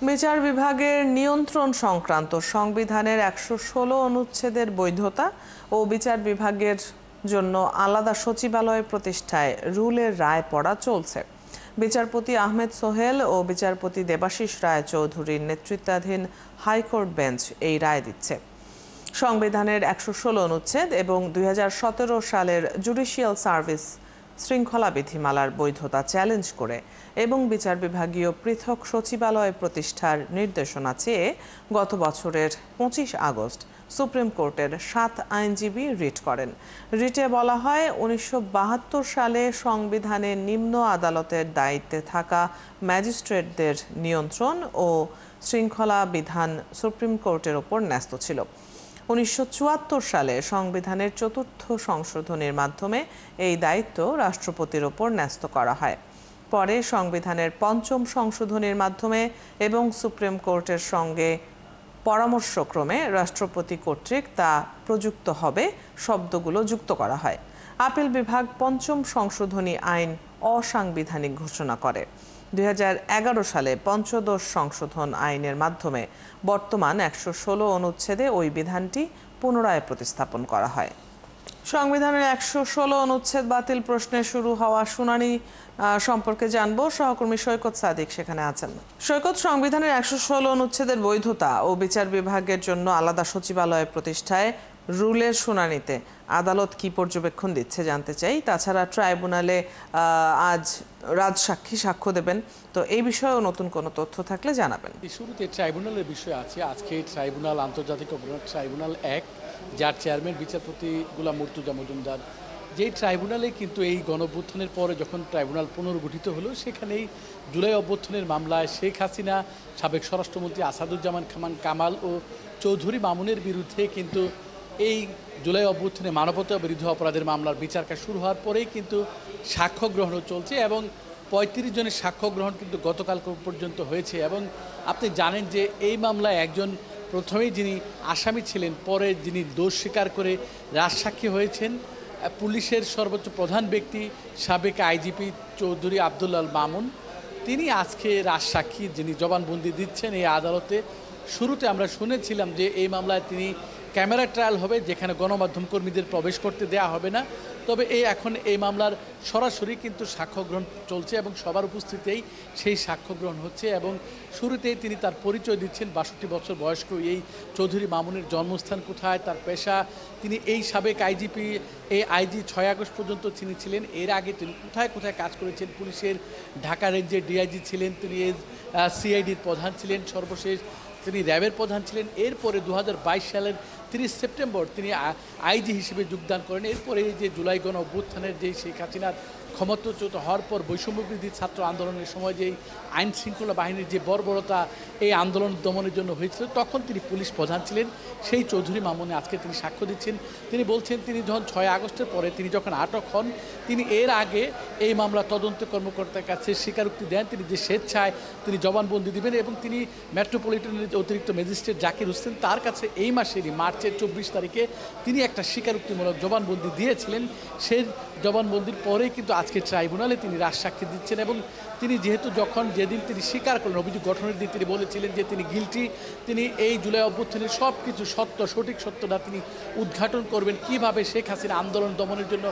বিচার বিভাগের নিয়ন্ত্রণ সংক্রান্ত সংবিধানের ১১৬ অনুচ্ছেদের বৈধতা ও বিচার বিভাগের জন্য আলাদা সচিবালয় প্রতিষ্ঠায় রুলের রায় পড়া চলছে। বিচারপতি আহমেদ সোহেল ও বিচারপতি দেবাশিস রায় চৌধুরীর নেতৃত্বাধীন হাইকোর্ট বেঞ্চ এই রায় দিচ্ছে। সংবিধানের ১১৬ অনুচ্ছেদ এবং ২০১৭ সালের জুডিশিয়াল সার্ভিস শৃঙ্খলা বিধিমালার বৈধতা চ্যালেঞ্জ করে এবং বিচার বিভাগীয় পৃথক সচিবালয় প্রতিষ্ঠার নির্দেশনা চেয়ে গত বছরের ২৫ আগস্ট সুপ্রিম কোর্টের ৭ আইনজীবী রিট করেন। রিটে বলা হয়, ১৯৭২ সালে সংবিধানে নিম্ন আদালতের দায়িত্বে থাকা ম্যাজিস্ট্রেটদের নিয়ন্ত্রণ ও শৃঙ্খলা বিধান সুপ্রিম কোর্টের ওপর ন্যস্ত ছিল। ১৯৭৪ সালে সংবিধানের ৪র্থ সংশোধনীর মাধ্যমে এই দায়িত্ব রাষ্ট্রপতির ওপর ন্যস্ত করা হয়। পরে সংবিধানের ৫ম সংশোধনীর মাধ্যমে এবং সুপ্রিম কোর্টের সঙ্গে পরামর্শক্রমে রাষ্ট্রপতি কর্তৃক তা প্রযুক্ত হবে শব্দগুলো যুক্ত করা হয়। আপিল বিভাগ ৫ম সংশোধনী আইন অসাংবিধানিক ঘোষণা করে। ২০১১ সালে পঞ্চদশ সংশোধন আইনের মাধ্যমে বর্তমান ১১৬ অনুচ্ছেদে ওই বিধানটি পুনরায় প্রতিস্থাপন করা হয়। সংবিধানের ১১৬ অনুচ্ছেদ বাতিল প্রশ্নে শুরু হওয়া শুনানি সম্পর্কে জানবো। সহকর্মী সৈকত সাদিক সেখানে আছেন। সৈকত, সংবিধানের ১১৬ অনুচ্ছেদের বৈধতা ও বিচার বিভাগের জন্য আলাদা সচিবালয় প্রতিষ্ঠায় রুলের শুনানিতে আদালত কি পর্যবেক্ষণ দিচ্ছে জানতে চাই। তাছাড়া ট্রাইব্যুনালে আজ রাজসাক্ষী সাক্ষ্য দেবেন, তো এই বিষয়েও নতুন কোনো তথ্য থাকলে জানাবেন। শুরুতে ট্রাইব্যুনালের বিষয় আছে। আজকে ট্রাইব্যুনাল আন্তর্জাতিক অপরাধ ট্রাইব্যুনাল ১, যার চেয়ারম্যান বিচারপতি গোলাম মুর্তুজা মজুমদার, যেই ট্রাইব্যুনালে কিন্তু এই গণঅভ্যুত্থানের পরে যখন ট্রাইব্যুনাল পুনর্গঠিত হলো, সেখানেই জুলাই অভ্যুত্থানের মামলায় শেখ হাসিনা, সাবেক স্বরাষ্ট্রমন্ত্রী আসাদুজ্জামান খান কামাল ও চৌধুরী মামুনের বিরুদ্ধে কিন্তু এই জুলাই অভ্যুত্থানে মানবতা বিরোধী অপরাধের মামলার বিচার কাজ শুরু হওয়ার পরেই কিন্তু সাক্ষ্য গ্রহণও চলছে এবং ৩৫ জনের সাক্ষ্য গ্রহণ কিন্তু গতকাল পর্যন্ত হয়েছে। এবং আপনি জানেন যে এই মামলায় একজন প্রথমেই যিনি আসামি ছিলেন, পরে যিনি দোষ স্বীকার করে রাজসাক্ষী হয়েছেন, পুলিশের সর্বোচ্চ প্রধান ব্যক্তি সাবেক আইজিপি চৌধুরী আবদুল্লাল মামুন, তিনি আজকে রাজসাক্ষী যিনি জবানবন্দি দিচ্ছেন এই আদালতে। শুরুতে আমরা শুনেছিলাম যে এই মামলায় তিনি ক্যামেরা ট্রায়াল হবে, যেখানে গণমাধ্যম কর্মীদের প্রবেশ করতে দেয়া হবে না। তবে এখন এই মামলার সরাসরি কিন্তু সাক্ষ্য গ্রহণ চলছে এবং সবার উপস্থিতিতেই সেই সাক্ষ্য গ্রহণ হচ্ছে। এবং শুরুতেই তিনি তার পরিচয় দিচ্ছেন। ৬২ বছর বয়স্ক এই চৌধুরী মামুনের জন্মস্থান কোথায়, তার পেশা, তিনি এই সাবেক আইজিপি, এই আইজি ৬ আগস্ট পর্যন্ত তিনি ছিলেন। এর আগে তিনি কোথায় কোথায় কাজ করেছেন, পুলিশের ঢাকা রেঞ্জের ডিআইজি ছিলেন, তিনি সিআইডির প্রধান ছিলেন, সর্বশেষ তিনি র্যাবের প্রধান ছিলেন। এরপরে ২০২২ সালের ৩০ সেপ্টেম্বর তিনি আইজি হিসেবে যোগদান করেন। এরপরে যে জুলাই গণ অভ্যুত্থানের যে শেখ হাসিনার ক্ষমতাচ্যুত হওয়ার পর বৈষম্যবিরোধী ছাত্র আন্দোলনের সময় যে আইন শৃঙ্খলা বাহিনীর যে বর্বরতা এই আন্দোলন দমনের জন্য হয়েছিল, তখন তিনি পুলিশ প্রধান ছিলেন। সেই চৌধুরী মামুনে আজকে তিনি সাক্ষ্য দিচ্ছেন। তিনি বলছেন, তিনি যখন ৬ আগস্টের পরে তিনি যখন আটক হন, তিনি এর আগে এই মামলা তদন্ত কর্মকর্তার কাছে স্বীকারোক্তি দেন তিনি যে স্বেচ্ছায় তিনি জবানবন্দি দিবেন এবং তিনি মেট্রোপলিটনের অতিরিক্ত ম্যাজিস্ট্রেট জাকির হোসেন তার কাছে এই মাসেরই মার্চের ২৪ তারিখে তিনি একটা স্বীকারোক্তিমূলক জবানবন্দি দিয়েছিলেন। সেই জবানবন্দির পরেই কিন্তু আজকে ট্রাইব্যুনালে তিনি রাজসাক্ষী দিচ্ছেন। এবং তিনি যেহেতু যেদিন তিনি স্বীকার করলেন, অভিযোগ গঠনের দিন তিনি বলেছিলেন যে তিনি গিলটি, তিনি এই জুলাই অভ্যুত্থানের সব কিছু সঠিক সত্যটা তিনি উদ্ঘাটন করবেন, কিভাবে শেখ হাসিনা আন্দোলন দমনের জন্য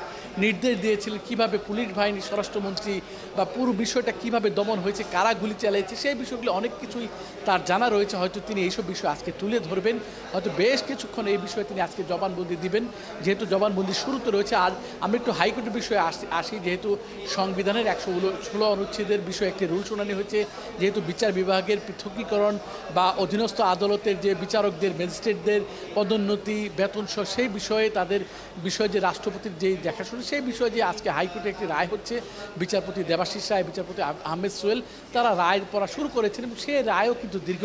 নির্দেশ দিয়েছিলেন, কিভাবে পুলিশ বাহিনী, স্বরাষ্ট্রমন্ত্রী বা পুরো বিষয়টা কিভাবে দমন হয়েছে, কারা গুলি চালিয়েছে, সেই বিষয়গুলো অনেক কিছুই তার জানা রয়েছে। হয়তো তিনি এইসব বিষয় আজকে তুলে ধরবেন, হয়তো বেশ কিছুক্ষণ এই বিষয়ে তিনি আজকে জবানবন্দি দিবেন, যেহেতু জবানবন্দি শুরুতে রয়েছে। আর আমরা একটু হাইকোর্টের বিষয়ে আসি। যেহেতু সংবিধানের ১১৬ অনুচ্ছেদের বিষয়ে একটি রুল শুনানি হয়েছে, যেহেতু বিচার বিভাগের পৃথকীকরণ বা অধীনস্থ আদালতের যে বিচারকদের, ম্যাজিস্ট্রেটদের পদোন্নতি, বেতন সহ সেই বিষয়ে তাদের বিষয়ে যে রাষ্ট্রপতির যে দেখাশোনা, সেই বিষয়ে যে আজকে হাইকোর্টে একটি রায় হচ্ছে, বিচারপতি দেবাশিস রায়, বিচারপতি আহমেদ সোহেল তারা রায় পড়া শুরু করেছেন এবং সেই রায়ও কিন্তু দীর্ঘ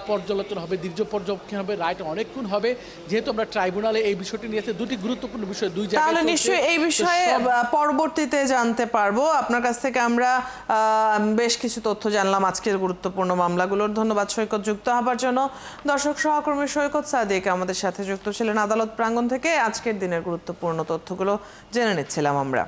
পর্যালোচনা হবে, দীর্ঘ পর্যবেক্ষণ হবে, রায়টা অনেকক্ষণ হবে। যেহেতু আমরা ট্রাইব্যুনালে এই বিষয়টি নিয়ে দুটি গুরুত্বপূর্ণ বিষয়, দুই জায়গায়, তাহলে নিশ্চয়ই এই বিষয়ে পরবর্তীতে জানতে পারবো। আপনার কাছ থেকে আমরা বেশ কিছু তথ্য জানলাম আজকের গুরুত্বপূর্ণ মামলাগুলোর। ধন্যবাদ সৈকত যুক্ত হবার জন্য। দর্শক, সহকর্মী সৈকত সাদিক আমাদের সাথে যুক্ত ছিলেন আদালত প্রাঙ্গণ থেকে। আজকের দিনের গুরুত্বপূর্ণ তথ্যগুলো জেনে নিচ্ছিলাম আমরা।